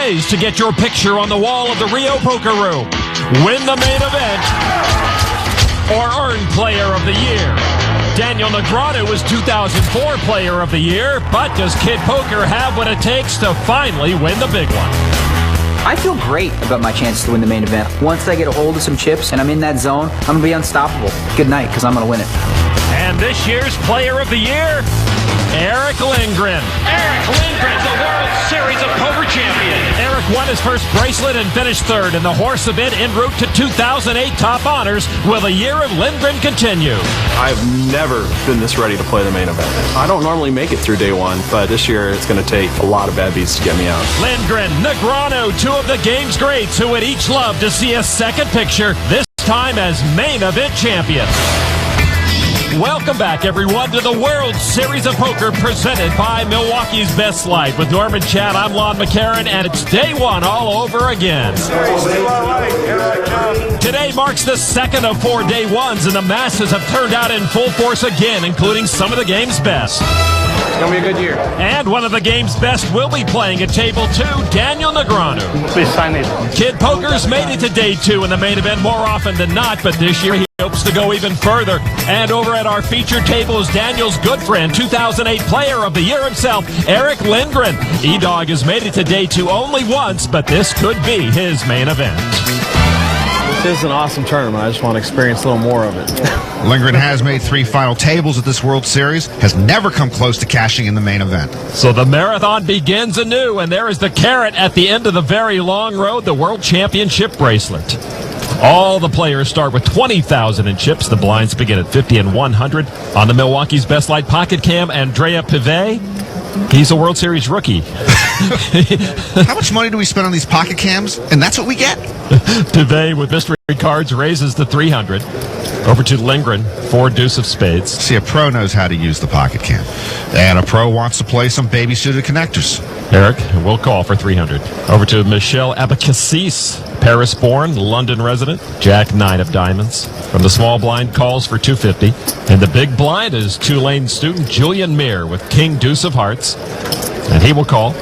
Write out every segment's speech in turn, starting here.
ways to get your picture on the wall of the Rio Poker Room. Win the main event or earn Player of the Year. Daniel Negreanu was 2004 Player of the Year, but does Kid Poker have what it takes to finally win the big one? I feel great about my chances to win the main event. Once I get a hold of some chips and I'm in that zone, I'm going to be unstoppable. Good night, because I'm going to win it. And this year's Player of the Year, Eric Lindgren. Eric Lindgren, the World Series of Poker champion. Eric won his first bracelet and finished third in the horse event en route to 2008 top honors. Will the year of Lindgren continue? I've never been this ready to play the main event. I don't normally make it through day one, but this year it's going to take a lot of bad beats to get me out. Lindgren, Negreanu, two of the game's greats who would each love to see a second picture, this time as main event champions. Welcome back, everyone, to the World Series of Poker presented by Milwaukee's Best Light. With Norman Chad, I'm Lon McCarran, and it's day one all over again. Today marks the second of 4 day ones, and the masses have turned out in full force again, including some of the game's best. It's going to be a good year. And one of the game's best will be playing at table 2, Daniel Negreanu. Please sign these. Kid Poker's made it to day 2 in the main event more often than not, but this year he hopes to go even further. And over at our featured table is Daniel's good friend, 2008 Player of the Year himself, Eric Lindgren. E-Dog has made it to day 2 only once, but this could be his main event. This is an awesome tournament. I just want to experience a little more of it. Lindgren has made 3 final tables at this World Series, has never come close to cashing in the main event. So the marathon begins anew, and there is the carrot at the end of the very long road, the World Championship bracelet. All the players start with 20,000 in chips. The blinds begin at 50 and 100. On the Milwaukee's Best Light Pocket Cam, Andrea Pivet. He's a World Series rookie. How much money do we spend on these pocket cams? And that's what we get. Pivet with mystery cards raises to 300. Over to Lindgren, 4 deuce of spades. See, a pro knows how to use the pocket cam. And a pro wants to play some baby-suited connectors. Eric will call for 300. Over to Michelle Abacassis, Paris-born, London resident, Jack 9 of diamonds. From the small blind, calls for 250. And the big blind is Tulane student Julian Meir with King Deuce of hearts. And he will call.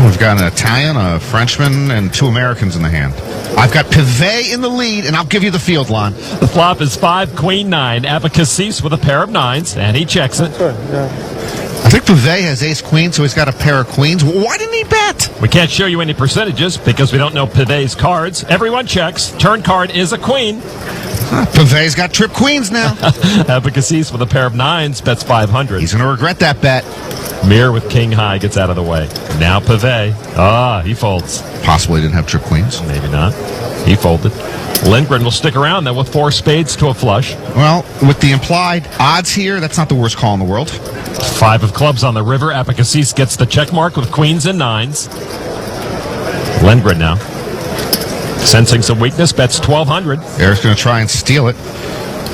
We've got an Italian, a Frenchman, and 2 Americans in the hand. I've got Pivet in the lead, and I'll give you the field, Lon. The flop is 5, Queen 9. Abacassis with a pair of 9s, and he checks it. I think Pivet has ace queen, so he's got a pair of queens. Why didn't he bet? We can't show you any percentages because we don't know Pivet's cards. Everyone checks. Turn card is a queen. Pivet's got trip queens now. Abacassis with a pair of 9s bets 500. He's going to regret that bet. Mir with king high gets out of the way. Now Pivet. He folds. Possibly didn't have trip queens. Maybe not. He folded. Lindgren will stick around then with 4 spades to a flush. Well, with the implied odds here, that's not the worst call in the world. 5 of clubs on the river. Abacassis gets the check mark with queens and 9s. Lindgren now. Sensing some weakness, bets 1,200. Eric's going to try and steal it.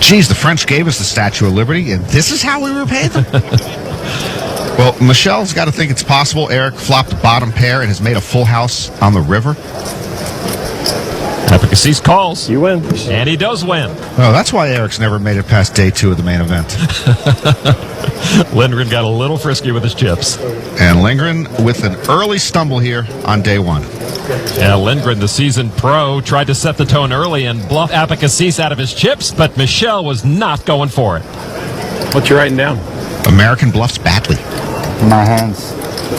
Geez, the French gave us the Statue of Liberty, and this is how we repay them? Well, Michelle's got to think it's possible. Eric flopped the bottom pair and has made a full house on the river. Abacassis calls. You win. And he does win. Oh, that's why Eric's never made it past day 2 of the main event. Lindgren got a little frisky with his chips. And Lindgren with an early stumble here on day 1. Yeah, Lindgren, the seasoned pro, tried to set the tone early and bluff Abacassis out of his chips, but Michelle was not going for it. What you writing down? American bluffs badly. My hands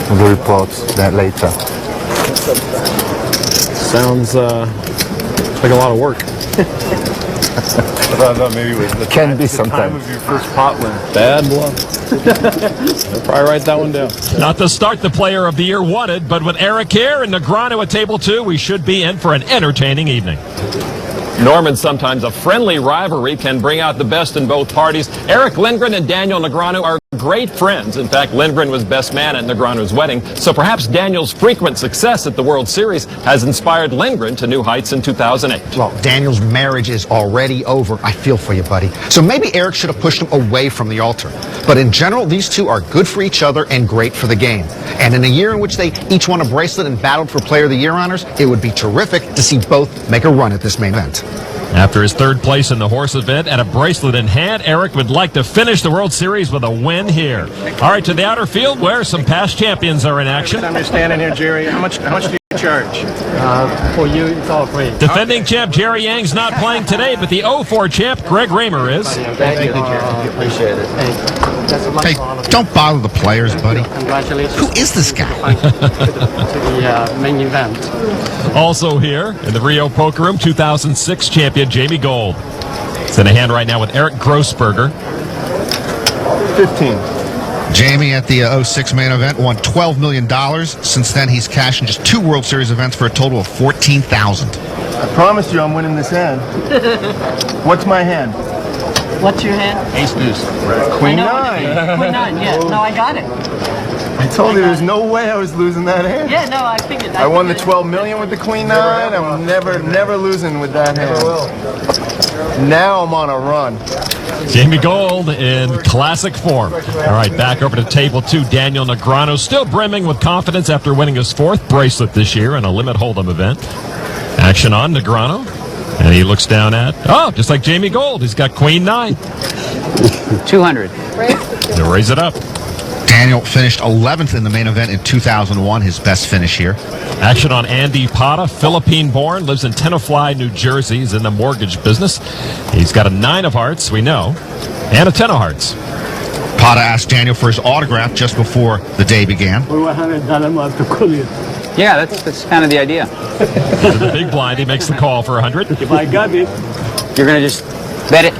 will report that later. Sounds like a lot of work. I thought maybe it was the Can be time sometimes. of your first pot win. Bad bluff. I'll probably write that one down. Not the start the Player of the Year wanted, but with Eric here and Negreanu at table 2, we should be in for an entertaining evening. Norman, sometimes a friendly rivalry can bring out the best in both parties. Eric Lindgren and Daniel Negreanu are great friends. In fact, Lindgren was best man at Negreanu's wedding. So perhaps Daniel's frequent success at the World Series has inspired Lindgren to new heights in 2008. Well, Daniel's marriage is already over. I feel for you, buddy. So maybe Eric should have pushed him away from the altar. But in general, these two are good for each other and great for the game. And in a year in which they each won a bracelet and battled for Player of the Year honors, it would be terrific to see both make a run at this main event. After his third place in the horse event and a bracelet in hand, Eric would like to finish the World Series with a win here. All right, to the outer field where some past champions are in action. I'm standing here, Jerry. How much do you charge? For you, it's all free. Defending champ Jerry Yang's not playing today, but the 04 champ Greg Raymer is. Thank you, Jerry. Appreciate it. Hey, don't bother the players, buddy. Congratulations. Who is this guy? to the main event. Also here in the Rio Poker Room, 2006 champion Jamie Gold. It's in a hand right now with Eric Grossberger. 15. Jamie at the 06 main event won $12 million. Since then, he's cashed in just 2 World Series events for a total of $14,000. I promise you I'm winning this hand. What's my hand? What's your hand? Ace deuce. Queen nine. Queen 9, yeah. No, I got it. I told you there's no way I was losing that hand. Yeah, no, I figured. I won the 12 million with the Queen 9. I'm never losing with that hand. Now I'm on a run. Jamie Gold in classic form. All right, back over to table 2. Daniel Negreanu still brimming with confidence after winning his 4th bracelet this year in a limit hold'em event. Action on Negreanu. And he looks down at, just like Jamie Gold, he's got Queen 9. 200. He'll raise it up. Daniel finished 11th in the main event in 2001, his best finish here. Action on Andy Pata, Philippine-born, lives in Tenafly, New Jersey. He's in the mortgage business. He's got a 9 of hearts, we know, and a 10 of hearts. Pata asked Daniel for his autograph just before the day began. Yeah, that's kind of the idea. To the big blind, he makes the call for 100. If I got it, You're going to just bet it?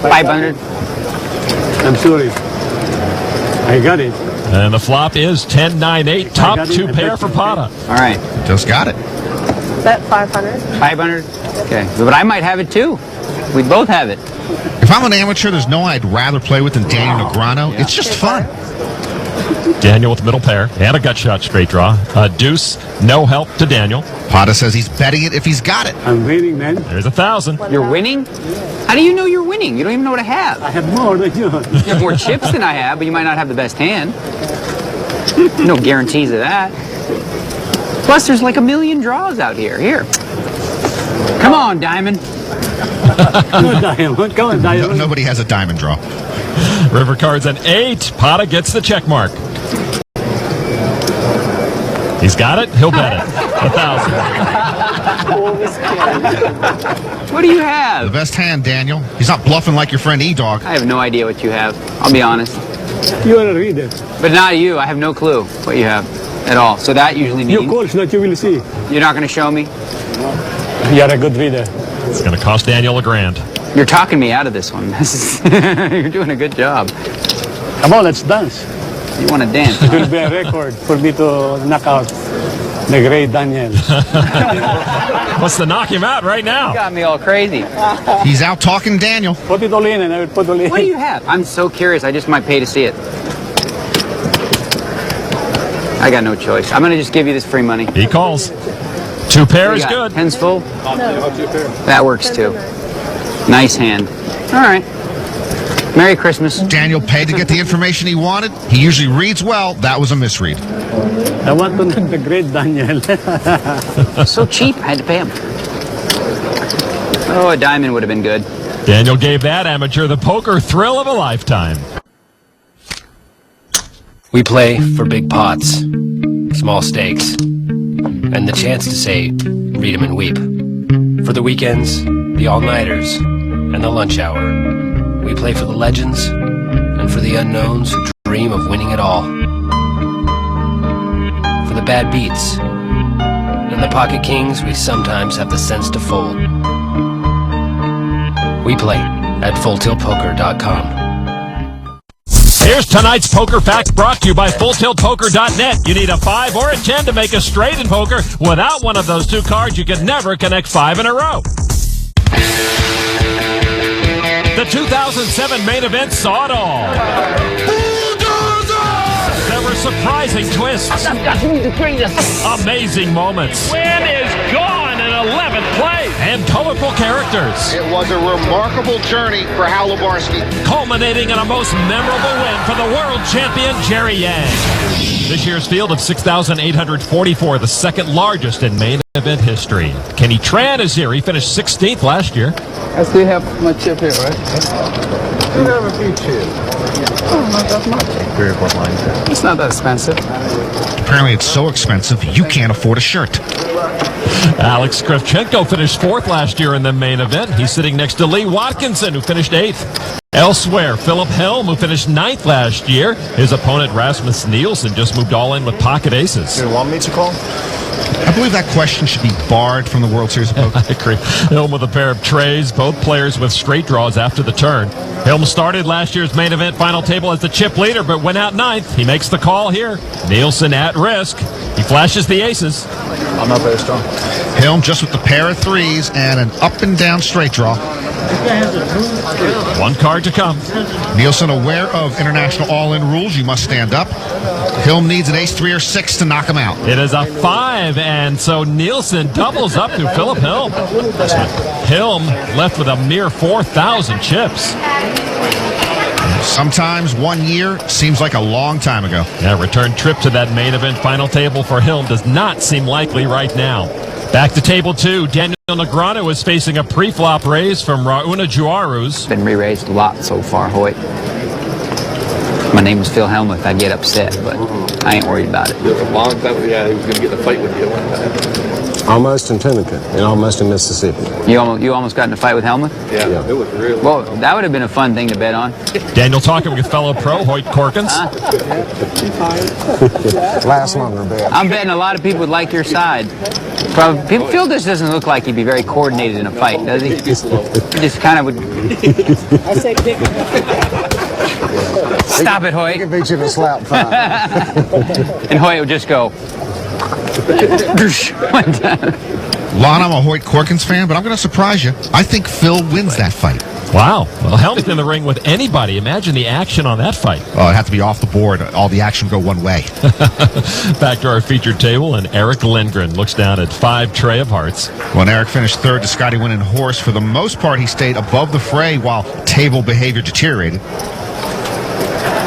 500? I'm sorry. I got it. And the flop is 10-9-8, top 2 pair for Pata. All right. Just got it. Bet 500. 500? Okay. But I might have it too. We'd both have it. If I'm an amateur, there's no one I'd rather play with than Daniel Negreanu. It's just fun. Daniel with the middle pair and a gut shot straight draw. A deuce, no help to Daniel. Pata says he's betting it if he's got it. I'm winning, man. There's 1,000. You're winning? How do you know you're winning? You don't even know what I have. I have more than you. You have more chips than I have, but you might not have the best hand. No guarantees of that. Plus, there's like a million draws out here. Here. Come on, Diamond. Come on, Diamond. Come on, Diamond. Nobody has a diamond draw. River cards an 8. Pata gets the check mark. He's got it. He'll bet it. 1,000. What do you have? The best hand, Daniel. He's not bluffing like your friend E-Dog. I have no idea what you have. I'll be honest. You are a reader. But not you. I have no clue what you have at all. So that usually Your means course that you will see. you're not going to show me. You are a good reader. It's going to cost Daniel $1,000. You're talking me out of this one. You're doing a good job. Come on, let's dance. You want to dance? It will be a record for me to knock out the great Daniel. Wants to knock him out right now. You got me all crazy. He's out talking Daniel. Put it all in and I will put all in. What do you have? I'm so curious. I just might pay to see it. I got no choice. I'm going to just give you this free money. He calls. 2 pair is good. Hands full? That works too. Nice hand. All right. Merry Christmas. Daniel paid to get the information he wanted. He usually reads well. That was a misread. I want to know the great Daniel. So cheap, I had to pay him. Oh, a diamond would have been good. Daniel gave that amateur the poker thrill of a lifetime. We play for big pots, small stakes, and the chance to say, read 'em and weep. For the weekends, the all-nighters, and the lunch hour. We play for the legends and for the unknowns who dream of winning it all. For the bad beats and the pocket kings we sometimes have the sense to fold. We play at FullTiltPoker.com. Here's tonight's poker fact brought to you by FullTiltPoker.net. You need a 5 or a 10 to make a straight in poker. Without one of those 2 cards, you could never connect 5 in a row. The 2007 main event saw it all. There were surprising twists. Amazing moments. Win is gone in 11th place. And colorful characters. It was a remarkable journey for Hal Lubarski. Culminating in a most memorable win for the world champion, Jerry Yang. This year's field of 6,844, the second largest in main event history. Kenny Tran is here. He finished 16th last year. I still have my chip here, right? You have a few chips. Oh, not that much. 3 or 4 lines. It's not that expensive. Apparently it's so expensive you can't afford a shirt. Alex Kravchenko finished 4th last year in the main event. He's sitting next to Lee Watkinson, who finished 8th. Elsewhere, Philip Helm, who finished 9th last year. His opponent, Rasmus Nielsen, just moved all in with pocket aces. You want me to call? I believe that question should be barred from the World Series of Poker. I agree. Helm with a pair of trays, both players with straight draws after the turn. Helm started last year's main event final table as the chip leader, but went out 9th. He makes the call here. Nielsen at risk. He flashes the aces. I'm not very strong. Helm just with the pair of 3s and an up and down straight draw. One card to come. Nielsen aware of international all-in rules. You must stand up. Helm needs an ace 3 or 6 to knock him out. It is a 5, and so Nielsen doubles up to Philip Helm. Helm left with a mere 4,000 chips. Sometimes 1 year seems like a long time ago. A return trip to that main event final table for Helm does not seem likely right now. Back to table 2. Daniel Negreanu is facing a pre-flop raise from Rauna Juarez. Been re-raised a lot so far, Hoyt. My name was Phil Hellmuth. I'd get upset, but I ain't worried about it. A long time, yeah, he was going to get in a fight with you one time. Almost in Tunica and almost in Mississippi. You almost got in a fight with Hellmuth? Yeah, it was really. Well, that would have been a fun thing to bet on. Daniel talking with fellow pro Hoyt Corkins. Last longer bet. I'm betting a lot of people would like your side. Phil just doesn't look like he'd be very coordinated in a fight, does he? He just kind of would. I say pick. Stop it, Hoyt. I can beat you in a slap fight. And Hoyt would just go. Lon, I'm a Hoyt Corkins fan, but I'm going to surprise you. I think Phil wins that fight. Wow. Well, Helm's in the ring with anybody. Imagine the action on that fight. Oh, it'd have to be off the board. All the action go one way. Back to our featured table, and Eric Lindgren looks down at 5 tray of hearts. When Eric finished 3rd to Scotty winning horse, for the most part, he stayed above the fray while table behavior deteriorated.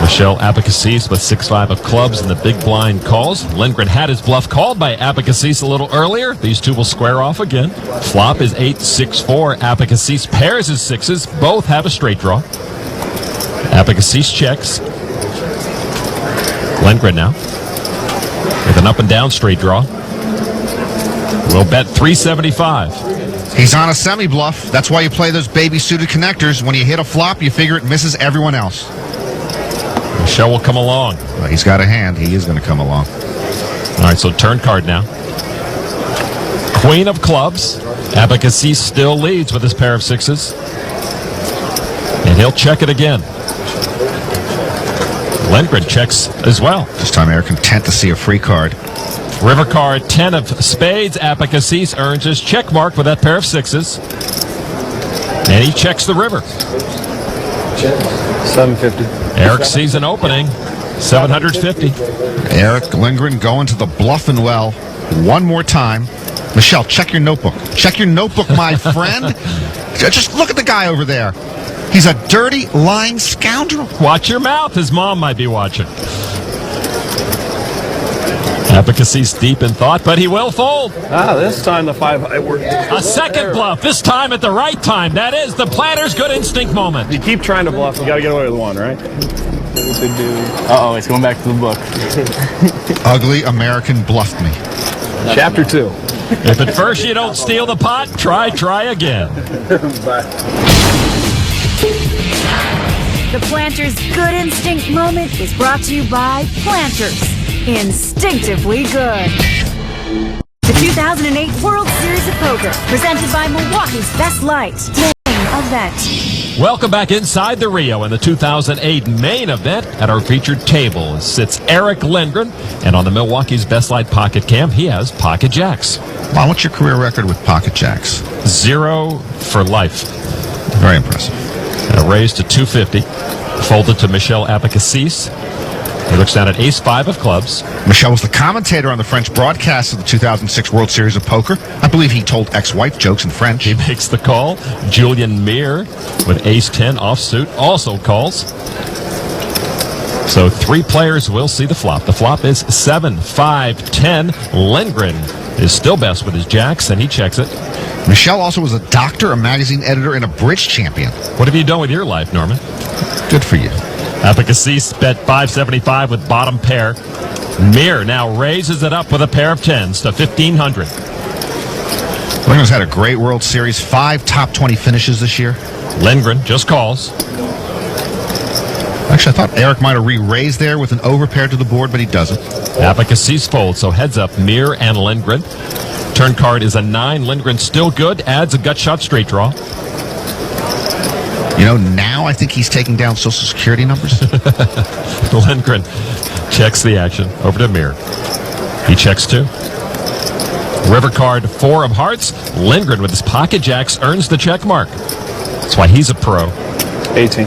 Michelle Abacasis with 6-5 of clubs and the big blind calls. Lindgren had his bluff called by Abacasis a little earlier. These two will square off again. Flop is 8-6-4. Abacasis pairs his 6s. Both have a straight draw. Abacasis checks. Lindgren now with an up and down straight draw. We'll bet 375. He's on a semi-bluff. That's why you play those baby-suited connectors. When you hit a flop, you figure it misses everyone else. Michelle will come along. Well, he's got a hand. He is going to come along. All right, so turn card now. Queen of clubs. Abacasis still leads with his pair of 6s. And he'll check it again. Lindgren checks as well. This time, Eric content to see a free card. River card, 10 of spades. Abacasis earns his check mark with that pair of 6s. And he checks the river. 750. Eric sees an opening. 750. Eric Lindgren going to the bluffing well one more time. Michelle, check your notebook. Check your notebook, my friend. Just look at the guy over there. He's a dirty, lying scoundrel. Watch your mouth. His mom might be watching. Abacasis deep in thought, but he will fold. This time the 5 high worked. A second bluff, this time at the right time. That is the planner's good instinct moment. You keep trying to bluff, you got to get away with 1, right? Uh-oh, it's going back to the book. Ugly American bluffed me. Chapter 2. If at first you don't steal the pot, try again. The Planter's Good Instinct moment is brought to you by Planters. Instinctively good. The 2008 World Series of Poker, presented by Milwaukee's Best Light. Main event. Welcome back inside the Rio in the 2008 main event. At our featured table sits Eric Lindgren, and on the Milwaukee's Best Light pocket cam, he has pocket jacks. Wow, what's your career record with pocket jacks? 0 for life. Very impressive. A raise to 250. Folded to Michelle Abacasis. He looks down at ace-5 of clubs. Michel was the commentator on the French broadcast of the 2006 World Series of Poker. I believe he told ex-wife jokes in French. He makes the call. Julian Muir with ace-10 offsuit also calls. So 3 players will see the flop. The flop is 7, 5, 10. Lindgren is still best with his jacks, and he checks it. Michelle also was a doctor, a magazine editor, and a bridge champion. What have you done with your life, Norman? Good for you. Apicassis bet 575 with bottom pair. Mir now raises it up with a pair of 10s to 1,500. Lindgren's had a great World Series, 5 top 20 finishes this year. Lindgren just calls. Actually, I thought Eric might have re-raised there with an overpair to the board, but he doesn't. Apicassis folds, so heads up Mir and Lindgren. Turn card is a 9. Lindgren still good, adds a gut shot straight draw. You know, now I think he's taking down Social Security numbers. Lindgren checks the action over to Mir. He checks 2. River card 4 of hearts. Lindgren with his pocket jacks earns the check mark. That's why he's a pro. 18.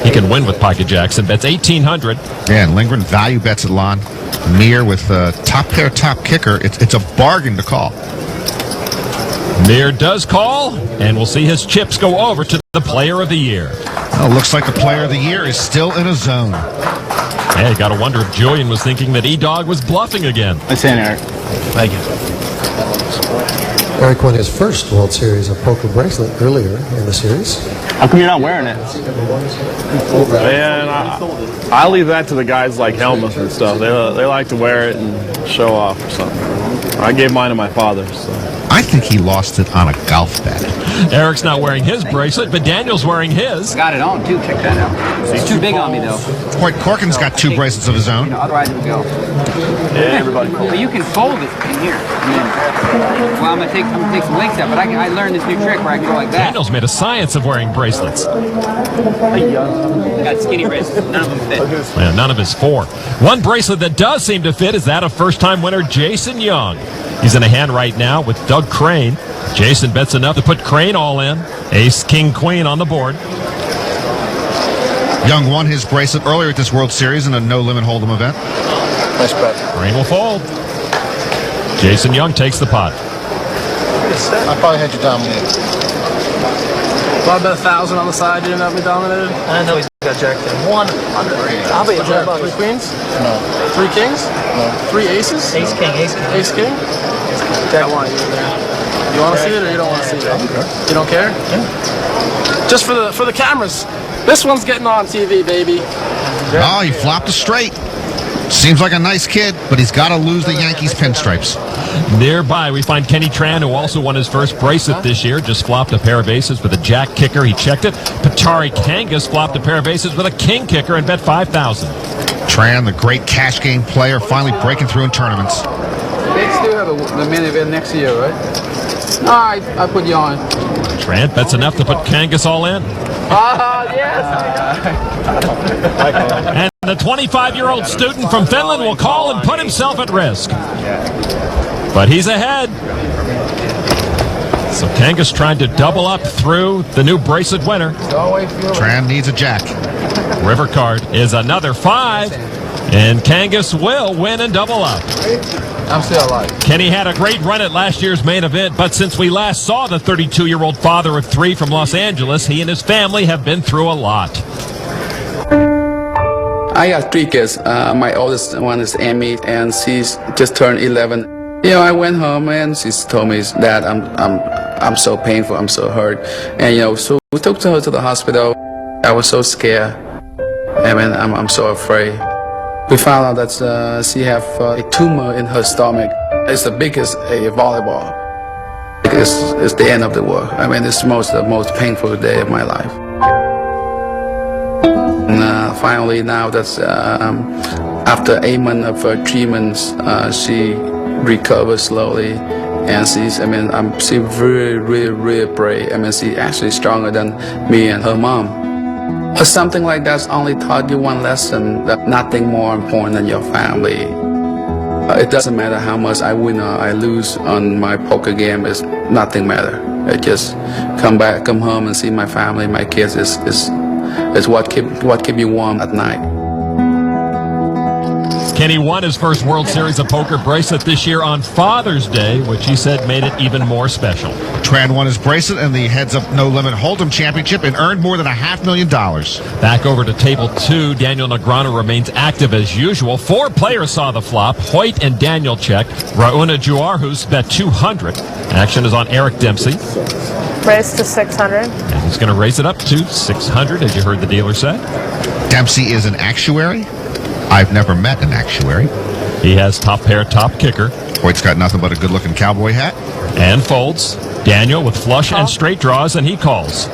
He can win with pocket jacks and bets 1,800. Yeah, and Lindgren value bets at Lon. Mir with top pair, top kicker. It's a bargain to call. Mir does call, and we'll see his chips go over to the player of the year. Well, looks like the player of the year is still in a zone. Hey, got to wonder if Julian was thinking that E-Dog was bluffing again. Nice hand, Eric. Thank you. Eric won his first World Series of poker bracelet earlier in the series. How come you're not wearing it? Man, I leave that to the guys like Helmuth and stuff. They like to wear it and show off or something. I gave mine to my father, so. I think he lost it on a golf bet. Eric's not wearing his bracelet, but Daniel's wearing his. Got it on, too. Check that out. It's too big on me, though. Boy, Corkin's got 2 bracelets of his own. Otherwise, it would go. Yeah, everybody. But you can fold it in here. Well, I'm gonna take some links out, but I learned this new trick where I can go like that. Daniel's made a science of wearing bracelets. I got skinny bracelets. None of them fit. Yeah, none of his 4. One bracelet that does seem to fit is that of first-time winner Jason Young. He's in a hand right now with Doug Crane. Jason bets enough to put Crane all in. Ace, king, queen on the board. Young won his bracelet earlier at this World Series in a no-limit hold'em event. Nice bet. Crane will fold. Jason Young takes the pot. I probably had you dominated. Well, I bet 1,000 on the side. You didn't have me dominated. I know he's got jack 10. 100. I'll bet you $100. 3 queens? No. 3 kings? No. 3 aces? Ace king. Ace king. Ace king? I want you in there. You want to see it or you don't want to see it? You don't care? Yeah. Just for the cameras. This one's getting on TV, baby. Oh, he flopped a straight. Seems like a nice kid, but he's got to lose the Yankees pinstripes. Nearby, we find Kenny Tran, who also won his first bracelet this year, just flopped a pair of aces with a jack kicker. He checked it. Patari Kangas flopped a pair of aces with a king kicker and bet 5,000. Tran, the great cash game player, finally breaking through in tournaments. They still have the main event next year, right? All right, I put you on. Tran bets enough to put Kangas all in. Yes. And the 25-year-old student from Finland will call and put himself at risk. But he's ahead. So Kangas trying to double up through the new bracelet winner. Tran needs a jack. River card is another 5. And Kangas will win and double up. I'm still alive. Kenny had a great run at last year's main event, but since we last saw the 32-year-old father of 3 from Los Angeles, he and his family have been through a lot. I got 3 kids. My oldest one is Amy, and she's just turned 11. You know, I went home and she told me that I'm so painful, I'm so hurt, and you know, so we took her to the hospital. I was so scared. I mean, I'm so afraid. We found out that she have a tumor in her stomach. It's the biggest volleyball. It's the end of the world. I mean, it's the most painful day of my life. And finally, now that's after 8 months of treatments, she recovers slowly, and she's really brave. I mean, she's actually stronger than me and her mom. Something like that's only taught you one lesson, that nothing more important than your family. It doesn't matter how much I win or I lose on my poker game, it's nothing matter. I just come home and see my family, my kids is what keep you warm at night. Kenny won his first World Series of Poker bracelet this year on Father's Day, which he said made it even more special. Tran won his bracelet and the Heads Up No Limit Hold'em Championship and earned more than $500,000. Back over to table 2, Daniel Negreanu remains active as usual. 4 players saw the flop. Hoyt and Daniel checked. Rauna Juarez bet 200. Action is on Eric Dempsey. Raise to 600. And he's going to raise it up to 600, as you heard the dealer say. Dempsey is an actuary. I've never met an actuary. He has top pair, top kicker. Hoyt's got nothing but a good-looking cowboy hat. And folds. Daniel with flush and straight draws, and he calls.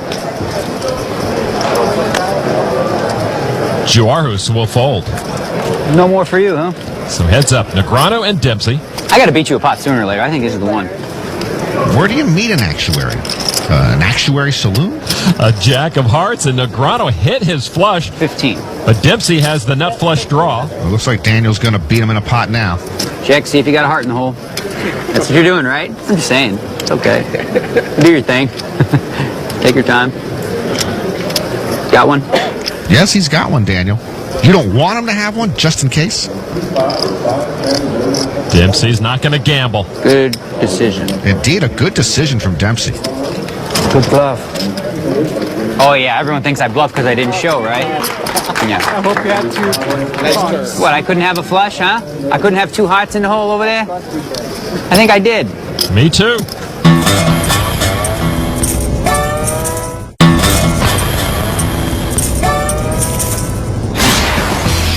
Juarez will fold. No more for you, huh? So heads up, Negreanu and Dempsey. I got to beat you a pot sooner or later. I think this is the one. Where do you meet an actuary? An actuary saloon? A jack of hearts, and Negreanu hit his flush. 15. But Dempsey has the nut flush draw. It looks like Daniel's going to beat him in a pot now. Check, see if you got a heart in the hole. That's what you're doing, right? I'm just saying. It's okay. Do your thing. Take your time. Got one? Yes, he's got one, Daniel. You don't want him to have one, just in case? Dempsey's not going to gamble. Good decision. Indeed, a good decision from Dempsey. Good bluff. Oh, yeah, everyone thinks I bluffed because I didn't show, right? Yeah. I hope you had 2 nice turns. What, I couldn't have a flush, huh? I couldn't have 2 hearts in the hole over there? I think I did. Me too.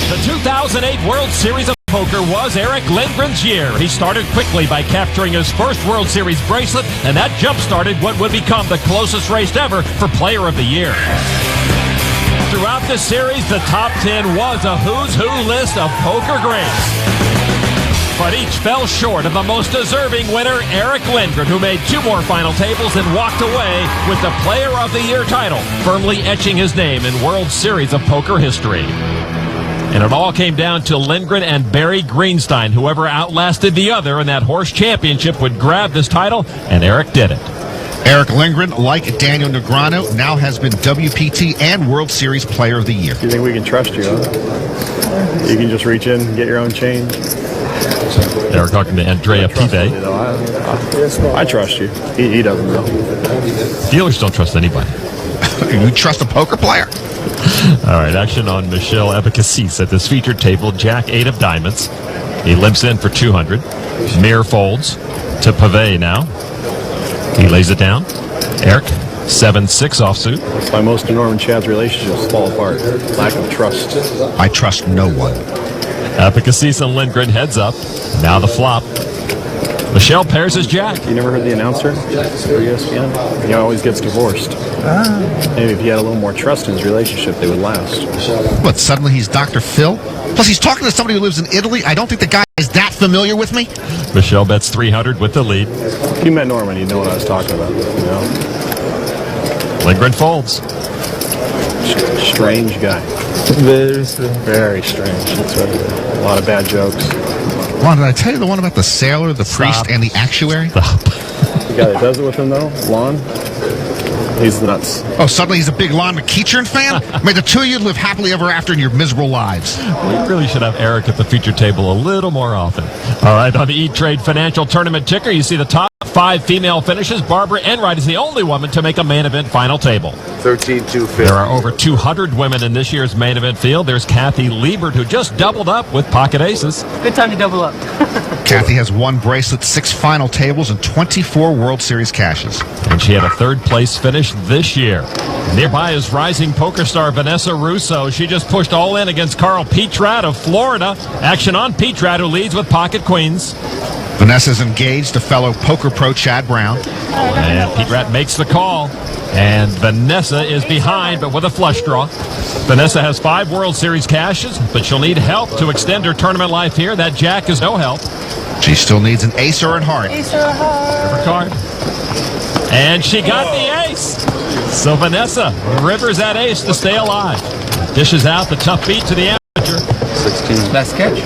The 2008 World Series of Poker was Eric Lindgren's year. He started quickly by capturing his first World Series bracelet, and that jump-started what would become the closest race ever for Player of the Year. Throughout the series, the top 10 was a who's who list of poker greats. But each fell short of the most deserving winner, Eric Lindgren, who made 2 more final tables and walked away with the Player of the Year title, firmly etching his name in World Series of Poker history. And it all came down to Lindgren and Barry Greenstein. Whoever outlasted the other in that horse championship would grab this title, and Eric did it. Eric Lindgren, like Daniel Negreanu, now has been WPT and World Series Player of the Year. You think we can trust you, huh? You can just reach in and get your own change? They were talking to Andrea Pive. I trust you. He doesn't know. Dealers don't trust anybody. You trust a poker player? All right, action on Michel Ebicassis at this featured table. Jack 8 of diamonds. He limps in for 200. Mirror folds to Pave now. He lays it down. Eric, 7-6 offsuit. That's why most of Norm and Chad's relationships fall apart. Lack of trust. I trust no one. Ebicassis and Lindgren heads up. Now the flop. Michelle pairs his jack. You never heard the announcer for ESPN? He always gets divorced. Maybe if he had a little more trust in his relationship, they would last. What, suddenly he's Dr. Phil? Plus, he's talking to somebody who lives in Italy. I don't think the guy is that familiar with me. Michelle bets 300 with the lead. If you met Norman, you'd know what I was talking about. You know? Lindgren folds. Strange guy. Very strange. That's a lot of bad jokes. Ron, did I tell you the one about the sailor, the priest, and the actuary? Stop. The guy that does it with him, though, Lon, he's nuts. Oh, suddenly he's a big Lon McEachern fan? May the 2 of you live happily ever after in your miserable lives. We really should have Eric at the feature table a little more often. All right, on the E-Trade Financial Tournament ticker, you see the top 5 female finishes. Barbara Enright is the only woman to make a main event final table. 13-2-50. There are over 200 women in this year's main event field. There's Kathy Liebert, who just doubled up with pocket aces. Good time to double up. Kathy has 1 bracelet, 6 final tables, and 24 World Series cashes. And she had a 3rd place finish this year. Nearby is rising poker star Vanessa Russo. She just pushed all in against Carl Petrat of Florida. Action on Petrat, who leads with pocket queens. Vanessa's engaged to fellow poker pro Chad Brown. And Petrat makes the call. And Vanessa is behind, but with a flush draw. Vanessa has 5 World Series cashes, but she'll need help to extend her tournament life here. That jack is no help. She still needs an ace or a heart. Ace or a heart. Every card. And she got the ace. So Vanessa rivers that ace to stay alive. Dishes out the tough beat to the amateur. 16. Best catch.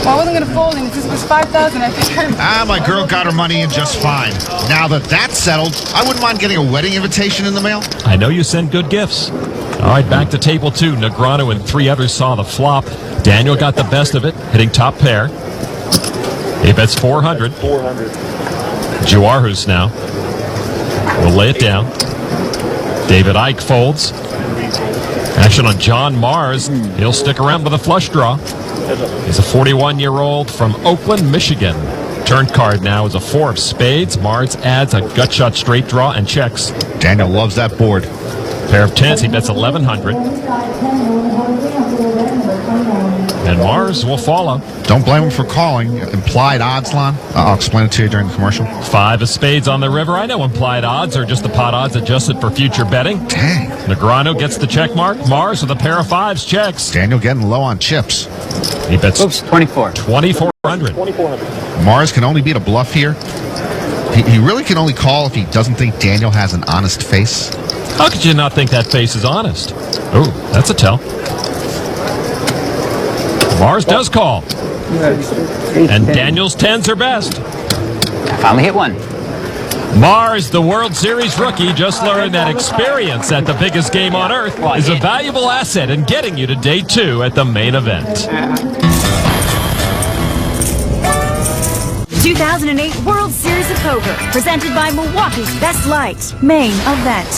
Well, I wasn't going to fold him. This was 5,000. I think My girl got her money in just fine. Now that that's settled, I wouldn't mind getting a wedding invitation in the mail. I know you send good gifts. All right, back to table 2. Negreanu and 3 others saw the flop. Daniel got the best of it, hitting top pair. He bets 400. Juarez now will lay it down. David Icke folds. Action on John Mars. He'll stick around with a flush draw. He's a 41-year-old from Oakland, Michigan. Turn card now is a 4 of spades. Mars adds a gut shot straight draw and checks. Daniel loves that board. Pair of 10s, he bets 1,100. And Mars will follow. Don't blame him for calling. Implied odds, Lon. I'll explain it to you during the commercial. 5 of spades on the river. I know implied odds are just the pot odds adjusted for future betting. Dang. Negreanu gets the check mark. Mars with a pair of 5s checks. Daniel getting low on chips. He bets 24. 2,400. Mars can only beat a bluff here. He really can only call if he doesn't think Daniel has an honest face. How could you not think that face is honest? Oh, that's a tell. Mars does call. And Daniel's 10s are best. I finally hit one. Mars, the World Series rookie, just learned that experience at the biggest game on earth is a valuable asset in getting you to day 2 at the main event. 2008 World Series of Poker, presented by Milwaukee's Best Light, main event.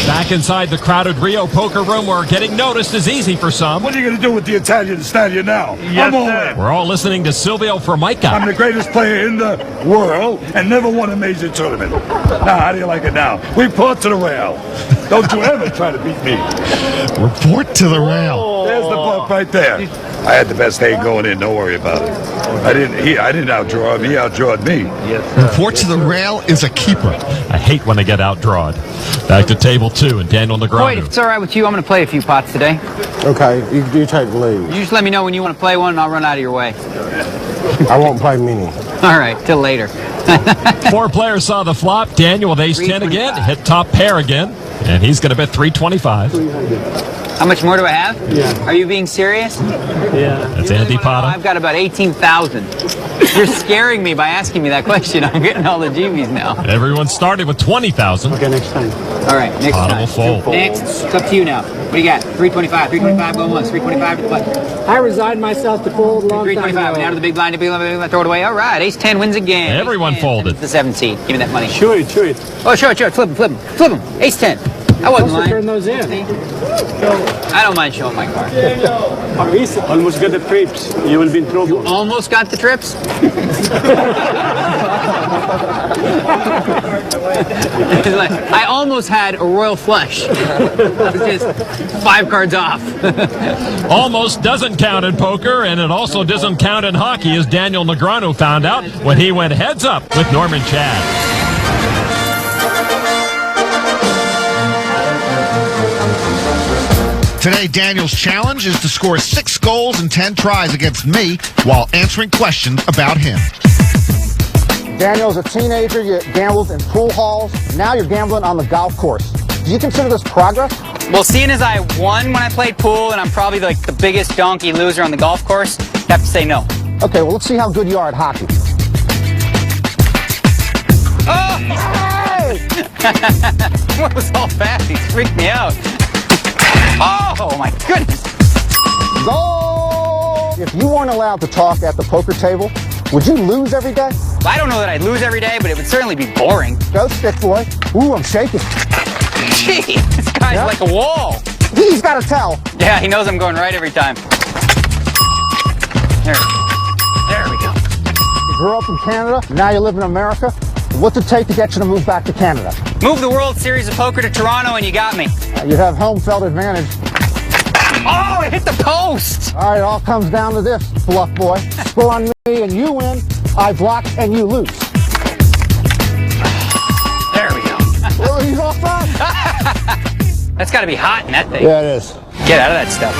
Back inside the crowded Rio poker room where getting noticed is easy for some. What are you going to do with the Italian stallion now? I'm all in. We're all listening to Silvio Formica. I'm the greatest player in the world and never won a major tournament. Now, how do you like it now? Report to the rail. Don't you ever try to beat me. Report to the rail. There's the bluff right there. I had the best hand going in. Don't worry about it. I didn't outdraw him. He outdrawed me. Report to the rail is a keeper. I hate when they get outdrawed. Back to table 2 and Daniel Wait, if Negreanu. it's all right with you, I'm going to play a few pots today. Okay, you take the lead. You just let me know when you want to play one, and I'll run out of your way. I won't play many. All right, till later. 4 players saw the flop. Daniel with ace-10 again. Hit top pair again. And he's going to bet 325. How much more do I have? Yeah. Are you being serious? Yeah. That's Andy Potter. I've got about 18,000. You're scaring me by asking me that question. I'm getting all the GBs now. Everyone started with 20,000. Okay, next time. All right, next Potter time. will fold. Next, it's up to you now. What do you got? 325, 325 going once, 325 to play. I resigned myself to fold a long time 325, ago. down to the big blind, to big blind, throw it away. All right, ace-10 wins again. Everyone Ace-10, folded. The 17. Give me that money. Chew it. Oh, sure. Flip him. Ace-10. I wasn't lying. Turn those in. I don't mind showing my card. Almost got the trips. You will be in trouble. You almost got the trips? I almost had a royal flush. Just 5 cards off. Almost doesn't count in poker, and it also doesn't count in hockey, as Daniel Negreanu found out when he went heads up with Norman Chad. Today, Daniel's challenge is to score 6 goals in 10 tries against me while answering questions about him. Daniel's a teenager. You gambled in pool halls. Now you're gambling on the golf course. Do you consider this progress? Well, seeing as I won when I played pool, and I'm probably like the biggest donkey loser on the golf course, I have to say no. Okay, well, let's see how good you are at hockey. Oh! What was all fast? He freaked me out. Oh, my goodness. Goal! If you weren't allowed to talk at the poker table, would you lose every day? I don't know that I'd lose every day, but it would certainly be boring. Go, stick boy. Ooh, I'm shaking. Gee, this guy's like a wall. He's got to tell. Yeah, he knows I'm going right every time. There we go. You grew up in Canada, now you live in America. What's it take to get you to move back to Canada? Move the World Series of Poker to Toronto and you got me. You have home field advantage. Oh, it hit the post! All right, it all comes down to this, bluff boy. Score on me and you win. I block and you lose. There we go. Well, he's off front. That's got to be hot in that thing. Yeah, it is. Get out of that stuff.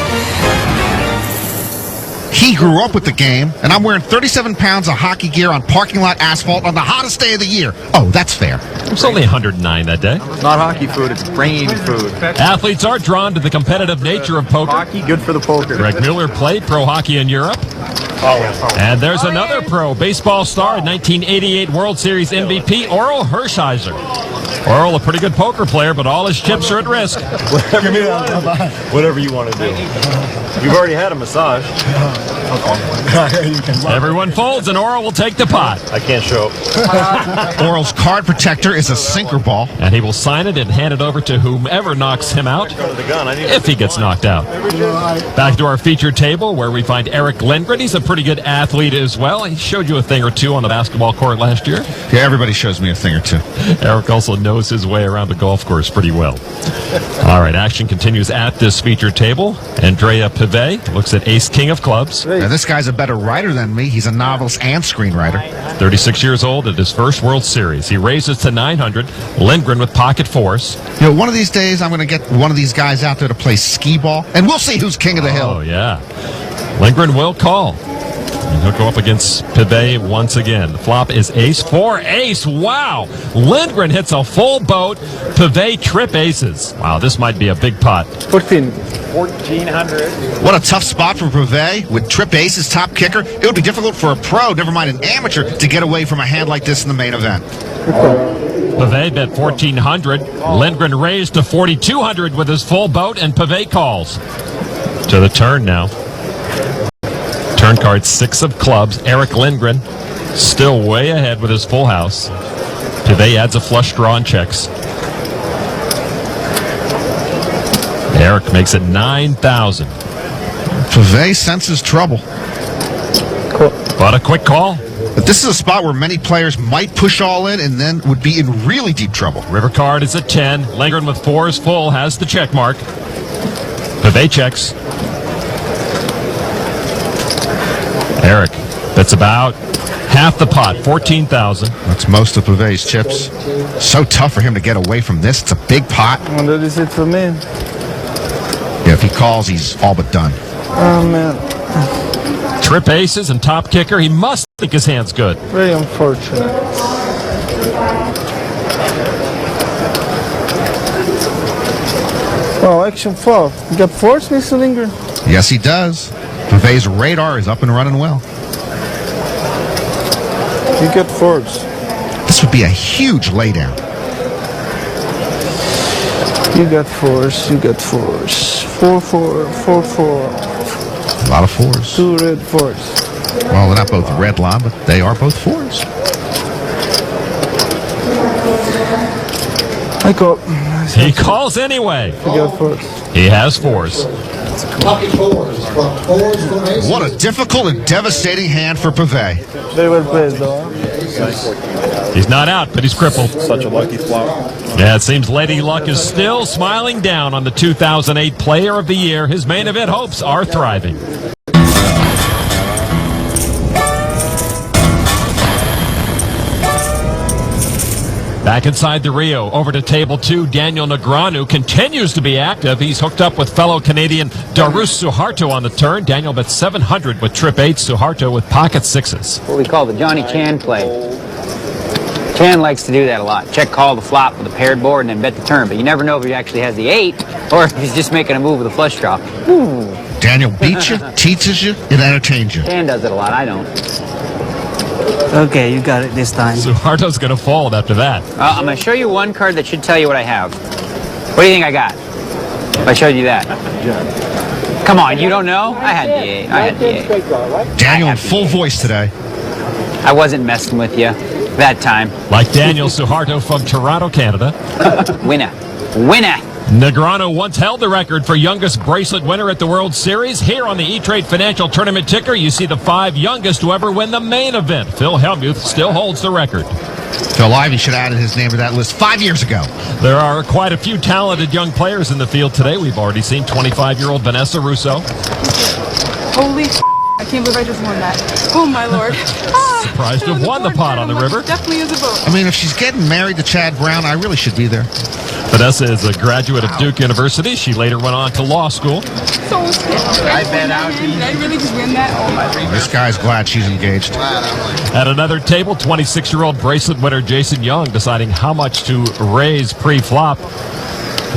He grew up with the game, and I'm wearing 37 pounds of hockey gear on parking lot asphalt on the hottest day of the year. Oh, that's fair. It's only 109 that day. It's not hockey food, it's brain food. Athletes are drawn to the competitive nature of poker. Hockey, good for the poker. Greg Mueller played pro hockey in Europe. And there's another pro, baseball star, 1988 World Series MVP, Orel Hershiser. Orel, a pretty good poker player, but all his chips are at risk. Whatever you want to do. You've already had a massage. Everyone folds, and Oral will take the pot. I can't show up. Oral's card protector is a sinker ball. And he will sign it and hand it over to whomever knocks him out, if he gets knocked out. Back to our featured table, where we find Eric Lindgren. He's a pretty good athlete as well. He showed you a thing or two on the basketball court last year. Yeah, everybody shows me a thing or two. Eric also knows his way around the golf course pretty well. All right, action continues at this featured table. Andrea Pivet looks at ace-king of clubs. Now, this guy's a better writer than me. He's a novelist and screenwriter. 36 years old at his first World Series. He raises to 900. Lindgren with pocket fours. You know, one of these days, I'm going to get one of these guys out there to play skee ball, and we'll see who's king of the hill. Oh, yeah. Lindgren will call. And he'll go up against Pivet once again. The flop is ace-4, ace. Wow. Lindgren hits a full boat. Pivet trip aces. Wow, this might be a big pot. 1,400. What a tough spot for Pivet. With trip aces, top kicker, it would be difficult for a pro, never mind an amateur, to get away from a hand like this in the main event. Pivet bet 1,400. Lindgren raised to 4,200 with his full boat, and Pivet calls. To the turn now. Turn card 6 of clubs. Eric Lindgren still way ahead with his full house. Pivet adds a flush draw and checks. Eric makes it 9,000. Pivet senses trouble. But a quick call. But this is a spot where many players might push all in and then would be in really deep trouble. River card is at 10. Lindgren with 4s full has the check mark. Pivet checks. Eric, that's about half the pot, 14,000. That's most of Pivet's chips. So tough for him to get away from this. It's a big pot. And that is it for me. Yeah, if he calls, he's all but done. Oh, man. Trip aces and top kicker. He must think his hand's good. Very unfortunate. Well, action flop. You got fours, Mr. Lindgren? Yes, he does. Pivet's radar is up and running well. You get fours. This would be a huge laydown. You got fours. You got fours. 4-4, 4-4. A lot of fours. 2 red fours. Well, they're not both red line, but they are both fours. I call. He calls anyway. You got fours. He has fours. What a difficult and devastating hand for Pivet. Very well played, though. He's not out, but he's crippled. Such a lucky flop. Yeah, it seems Lady Luck is still smiling down on the 2008 Player of the Year. His main event hopes are thriving. Back inside the Rio, over to table 2, Daniel Negreanu continues to be active. He's hooked up with fellow Canadian Darus Suharto on the turn. Daniel bet 700 with trip 8, Suharto with pocket 6s. What we call the Johnny Chan play. Chan likes to do that a lot. Check call the flop with a paired board and then bet the turn. But you never know if he actually has the 8 or if he's just making a move with a flush draw. Ooh. Daniel beats you, teaches you, and entertains you. Chan does it a lot. I don't. Okay, you got it this time. Suharto's going to fold after that. I'm going to show you one card that should tell you what I have. What do you think I got? If I showed you that. Come on, you don't know? I had the 8. I had the 8. Daniel in full voice today. I wasn't messing with you that time. Like Daniel Suharto from Toronto, Canada. Winner. Winner. Negreanu once held the record for youngest bracelet winner at the World Series. Here on the E-Trade Financial Tournament ticker, you see the 5 youngest to ever win the main event. Phil Hellmuth still holds the record. Phil Ivey should have added his name to that list 5 years ago. There are quite a few talented young players in the field today. We've already seen 25-year-old Vanessa Russo. Holy I can't believe I just won that. Oh, my Lord. Surprised to have won the pot on the river. Definitely is a vote. I mean, if she's getting married to Chad Brown, I really should be there. Vanessa is a graduate of Duke University. She later went on to law school. So I bet out. Did I really just win that? Oh, my God. This guy's glad she's engaged. At another table, 26-year-old bracelet winner Jason Young deciding how much to raise pre-flop.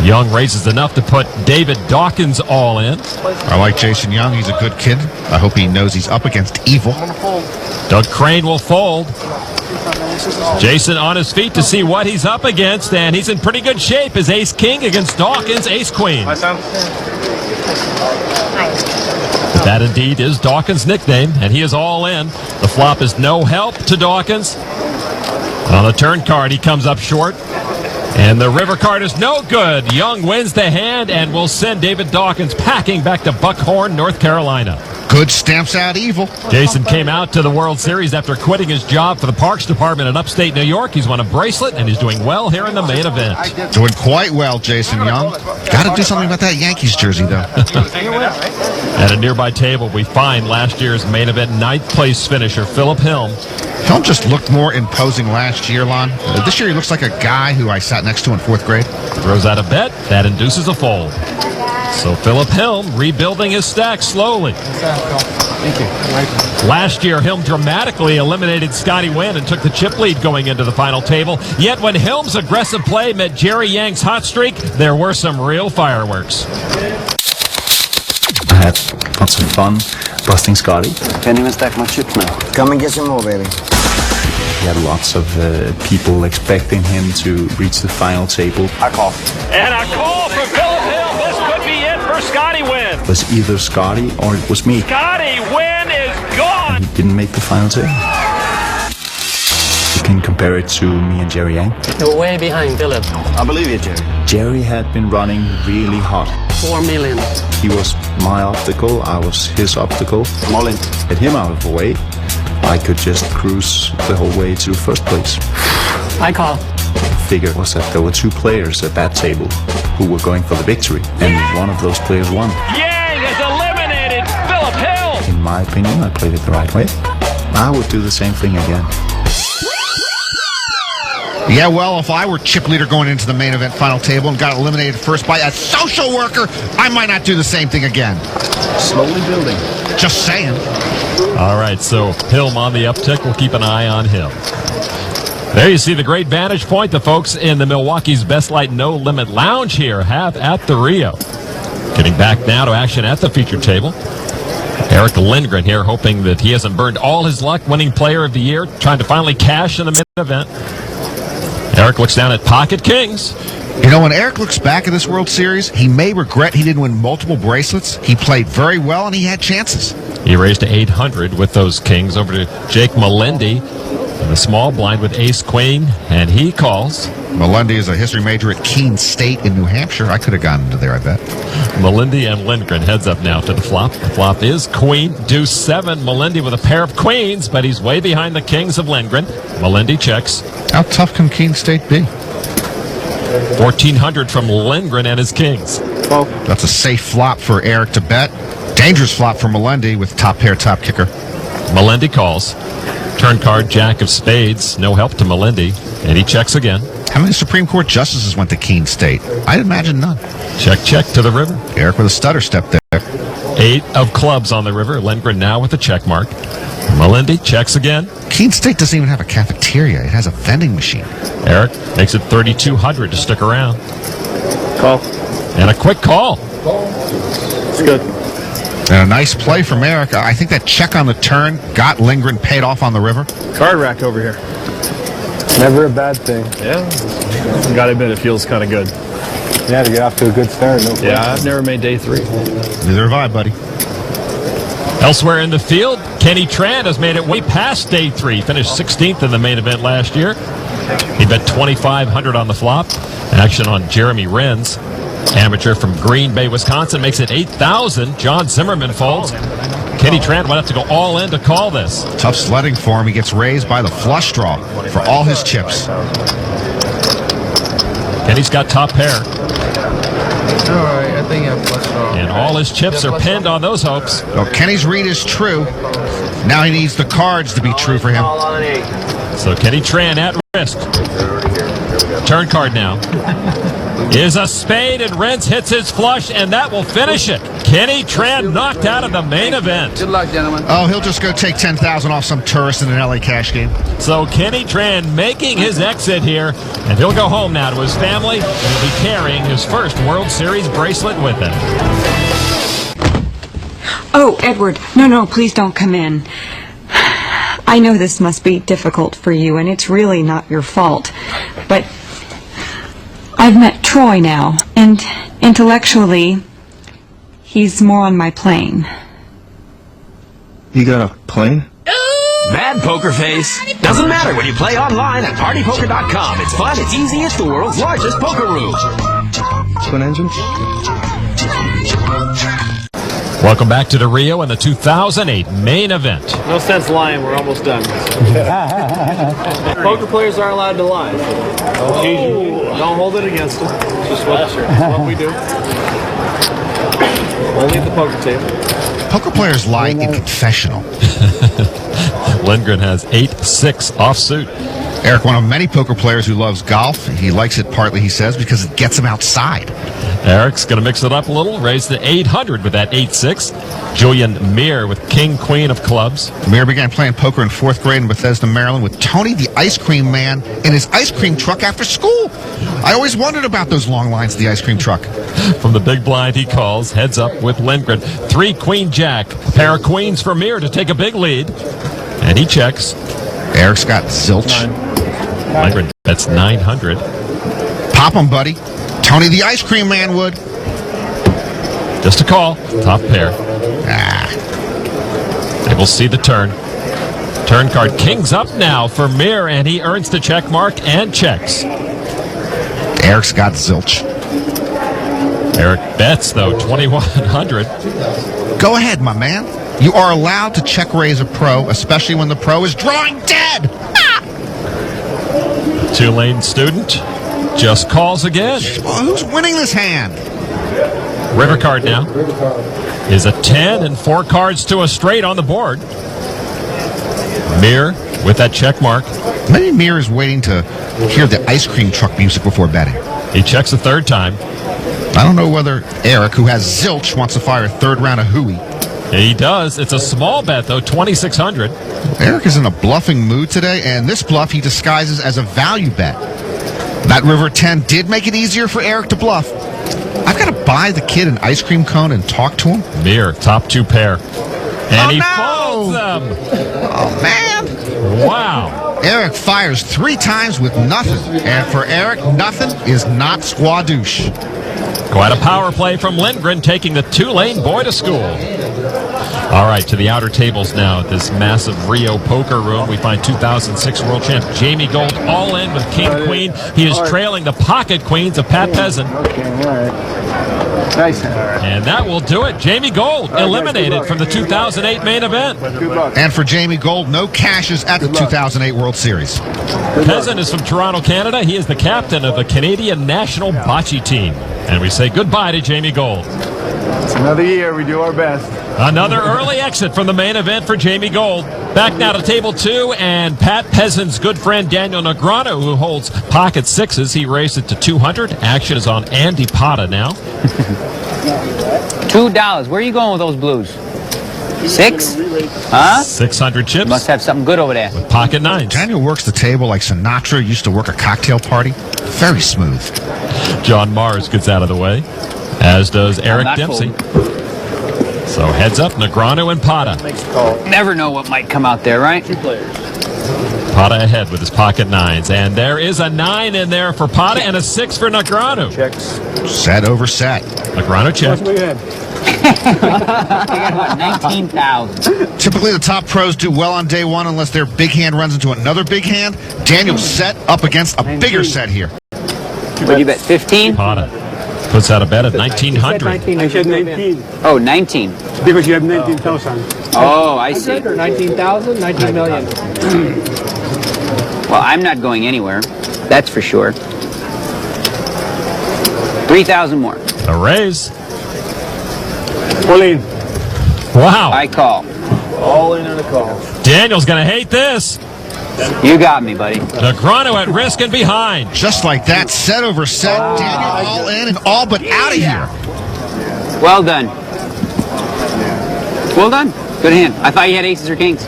Young raises enough to put David Dawkins all in. I like Jason Young. He's a good kid. I hope he knows he's up against evil. Doug Crane will fold. Jason on his feet to see what he's up against, and he's in pretty good shape. His ace-king against Dawkins, ace-queen. That indeed is Dawkins' nickname, and he is all in. The flop is no help to Dawkins. On the turn card, he comes up short. And the river card is no good. Young wins the hand and will send David Dawkins packing back to Buckhorn, North Carolina. Good stamps out evil. Jason came out to the World Series after quitting his job for the Parks Department in upstate New York. He's won a bracelet, and he's doing well here in the main event. Doing quite well, Jason Young. Got to do something about that Yankees jersey, though. At a nearby table, we find last year's main event ninth place finisher, Philip Hilm. Hilm just looked more imposing last year, Lon. This year he looks like a guy who I sat next to in 4th grade. Throws out a bet. That induces a fold. So Philip Hilm rebuilding his stack slowly. Thank you. Last year, Hilm dramatically eliminated Scotty Wynn and took the chip lead going into the final table. Yet when Hilm's aggressive play met Jerry Yang's hot streak, there were some real fireworks. I had lots of fun busting Scotty. Can't even stack my chips now. Come and get some more, baby. He had lots of people expecting him to reach the final table. I call. And a call from Philip Hilm. This could be it for Scotty Wynn. It was either Scotty or it was me. Scotty Wynn is gone. He didn't make the final table. You can compare it to me and Jerry Yang. You're way behind, Philip. I believe you, Jerry. Jerry had been running really hot. 4 million. He was my obstacle, I was his obstacle. I'm all in. Get him out of the way. I could just cruise the whole way to first place. I call. The figure was that there were 2 players at that table who were going for the victory, and one of those players won. Yang has eliminated Philip Hilm. In my opinion, I played it the right way. I would do the same thing again. Yeah, well, if I were chip leader going into the main event final table and got eliminated first by a social worker, I might not do the same thing again. Slowly building. Just saying. All right, so Hilm on the uptick. We'll keep an eye on him. There you see the great vantage point the folks in the Milwaukee's Best Light No Limit Lounge here have at the Rio. Getting back now to action at the feature table. Eric Lindgren here hoping that he hasn't burned all his luck winning player of the year, trying to finally cash in the mid-event. Eric looks down at pocket kings. You know, when Eric looks back at this World Series, he may regret he didn't win multiple bracelets. He played very well, and he had chances. He raised to 800 with those kings over to Jake Melendi in the small blind with ace-queen, and he calls. Melendi is a history major at Keene State in New Hampshire. I could have gone into there, I bet. Melendi and Lindgren heads up now to the flop. The flop is queen, deuce 7. Melendi with a pair of queens, but he's way behind the kings of Lindgren. Melendi checks. How tough can Keene State be? 1,400 from Lindgren and his kings. Well, that's a safe flop for Eric to bet. Dangerous flop for Melendi with top pair, top kicker. Melendi calls. Turn card, jack of spades. No help to Melendi. And he checks again. How many Supreme Court justices went to Keene State? I'd imagine none. Check, check to the river. Eric with a stutter step there. 8 of clubs on the river. Lindgren now with a check mark. Melendi checks again. Keene State doesn't even have a cafeteria. It has a vending machine. Eric makes it 3,200 to stick around. Call. And a quick call. It's good. And a nice play from Eric. I think that check on the turn got Lindgren paid off on the river. Card rack over here. Never a bad thing. Yeah. Gotta admit, it feels kind of good. Yeah, to get off to a good start. No yeah, I've never made day 3. Neither have I, buddy. Elsewhere in the field, Kenny Tran has made it way past day 3. Finished 16th in the main event last year. He bet 2,500 on the flop. Action on Jeremy Renz. Amateur from Green Bay, Wisconsin, makes it 8,000. John Zimmerman folds. Kenny Tran would have to go all in to call this. Tough sledding for him. He gets raised by the flush draw for all his chips. Kenny's got top pair. All right, I think I'm flush draw. And all his chips are pinned on those hopes. Well, Kenny's read is true. Now he needs the cards to be true for him. So Kenny Tran at risk. Turn card now. Is a spade, and Renz hits his flush, and that will finish it. Kenny Tran knocked out of the main event. Good luck, gentlemen. Oh, he'll just go take 10,000 off some tourist in an LA cash game. So Kenny Tran making his exit here, and he'll go home now to his family, and he'll be carrying his first World Series bracelet with him. Oh, Edward, no, please don't come in. I know this must be difficult for you, and it's really not your fault, but I've met Troy now, and intellectually, he's more on my plane. You got a plane? Bad poker face. Doesn't matter when you play online at partypoker.com. It's fun, it's easy, it's the world's largest poker room. Twin engine? Welcome back to the Rio and the 2008 main event. No sense lying, we're almost done. Poker players aren't allowed to lie. Don't hold it against them. It's just what we do. Only at the poker table. Poker players lie in confessional. Lindgren has 8-6 offsuit. Eric, one of many poker players who loves golf. He likes it partly, he says, because it gets him outside. Eric's going to mix it up a little, raise to 800 with that 8-6. Julian Meir with King, Queen of clubs. Meir began playing poker in 4th grade in Bethesda, Maryland with Tony the Ice Cream Man in his ice cream truck after school. I always wondered about those long lines of the ice cream truck. From the big blind he calls, heads up with Lindgren. 3 Queen Jack, a pair of queens for Meir to take a big lead. And he checks. Eric's got zilch. Lindgren bets 900. Pop him, buddy. Tony the Ice Cream Man would. Just a call. Top pair. They will see the turn. Turn card. King's up now for Meir, and he earns the check mark and checks. Eric's got zilch. Eric bets, though, 2,100. Go ahead, my man. You are allowed to check raise a pro, especially when the pro is drawing dead. Two-lane student just calls again. Well, who's winning this hand? River card now is a 10 and 4 cards to a straight on the board. Meir with that check mark. Maybe Meir is waiting to hear the ice cream truck music before betting. He checks a third time. I don't know whether Eric, who has zilch, wants to fire a third round of hooey. He does. It's a small bet, though, 2,600. Eric is in a bluffing mood today, and this bluff he disguises as a value bet. That river 10 did make it easier for Eric to bluff. I've got to buy the kid an ice cream cone and talk to him. Meir, top 2 pair. And he folds them. Oh, man. Wow. Eric fires 3 times with nothing. And for Eric, nothing is not squadouche. Quite a power play from Lindgren, taking the 2-lane boy to school. All right, to the outer tables now at this massive Rio poker room. We find 2006 world champ Jamie Gold all in with King Queen. He is trailing the pocket queens of Pat Peasant. Okay, all right. Nice. And that will do it. Jamie Gold eliminated from the 2008 main event. And for Jamie Gold, no cashes at the 2008 World Series. Peasant is from Toronto, Canada. He is the captain of the Canadian national bocce team. And we say goodbye to Jamie Gold. It's another year. We do our best. Another early exit from the main event for Jamie Gold. Back now to table 2, and Pat Peasant's good friend Daniel Negreanu, who holds pocket 6s. He raised it to 200. Action is on Andy Pata now. $2. Where are you going with those blues? 6? Huh? 600 chips. Must have something good over there. With pocket 9s. Daniel works the table like Sinatra used to work a cocktail party. Very smooth. John Mars gets out of the way, as does Eric Dempsey. So heads up, Negreanu and Pata. Never know what might come out there, right? 2 players. Pata ahead with his pocket 9s. And there is a 9 in there for Pata and a 6 for Negreanu. Checks. Set over set. Negreanu checked. 19,000. Typically, the top pros do well on day 1 unless their big hand runs into another big hand. Daniel's set up against a bigger set here. What do you bet, 15? Pata puts out a bet at 1,900. I said 19. Oh, 19. Because you have 19,000. Oh, I see. 19,000, 19 million. Well, I'm not going anywhere. That's for sure. 3,000 more. A raise. All in. Wow. I call. All in on a call. Daniel's going to hate this. You got me, buddy. Negreanu at risk and behind. Just like that, set over set. Daniel all in and all but out of here. Well done. Well done. Good hand. I thought you had aces or kings.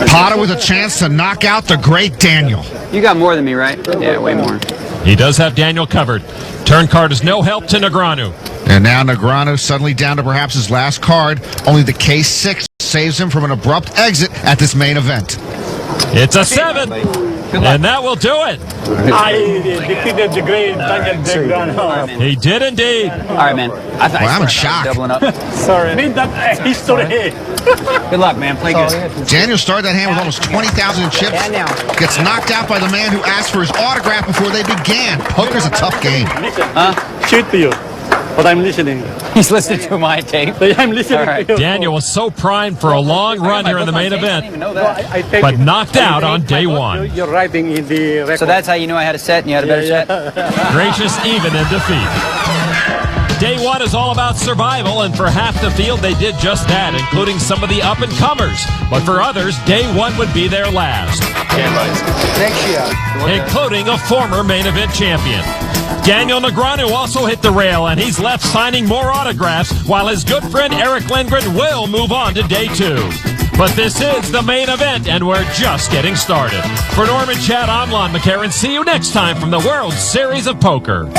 Pata with a chance to knock out the great Daniel. You got more than me, right? Yeah, way more. He does have Daniel covered. Turn card is no help to Negreanu. And now Negreanu suddenly down to perhaps his last card. Only the K6 saves him from an abrupt exit at this main event. It's a 7. And that will do it. I defeated the great Daniel Negreanu. He did indeed. All right, man. I'm in shock. Doubling up. Sorry. Made that history. Good luck, man. Play good. Daniel started that hand with almost 20,000 in chips. Gets knocked out by the man who asked for his autograph before they began. Poker's a tough game. Shoot to you. But I'm listening. He's listening to my tape. I'm listening to you. Daniel was so primed for a long run here in the main event, but knocked out on day 1. You're writing in the record. So that's how you knew I had a set and you had a better set? Gracious even in defeat. Day 1 is all about survival, and for half the field they did just that, including some of the up-and-comers. But for others, day 1 would be their last. Next year. Including a former main event champion. Daniel Negreanu also hit the rail, and he's left signing more autographs, while his good friend Eric Lindgren will move on to day 2. But this is the main event, and we're just getting started. For Norman, Chad, I'm Lon McCarran. See you next time from the World Series of Poker.